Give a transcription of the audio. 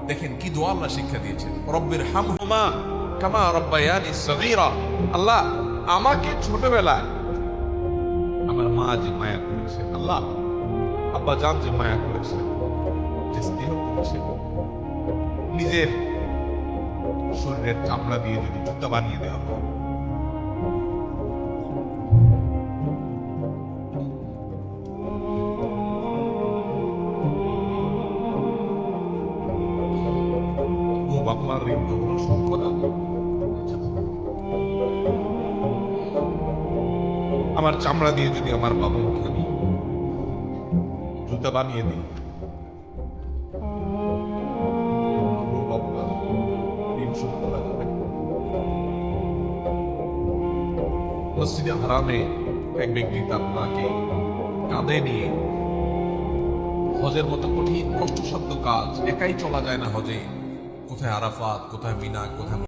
দেখেন কি দোয়া আল্লাহ শিক্ষা দিয়েছেন, রব্বির হামহুমা কামা রব্বায়ানি সগীরা। আল্লাহ আমাকে ছোটবেলায় আমার মা যে মায়া করেছে, আল্লাহ আব্বা জান যে মায়া করেছে, যে স্নেহ করেছে, নিজের শরীরের চামড়া দিয়ে যদি জুতা বানিয়ে দেওয়া হয়, ও বাপমার ঋণ কখনো শোধ করা আমার চামড়া দিয়ে যদি আমার বাবাকে আমি জুতা বানিয়ে দিই, ও বাপমার ঋণ শোধ করা যাবে না। মসজিদে হারামে এক ব্যক্তি তার মাকে কাঁধে নিয়ে হজের মতো কঠিন কষ্টসাধ্য কাজ, একাই চলা যায় না হজে, কোথায় আরাফাত, কোথায় মিনা, কোথায়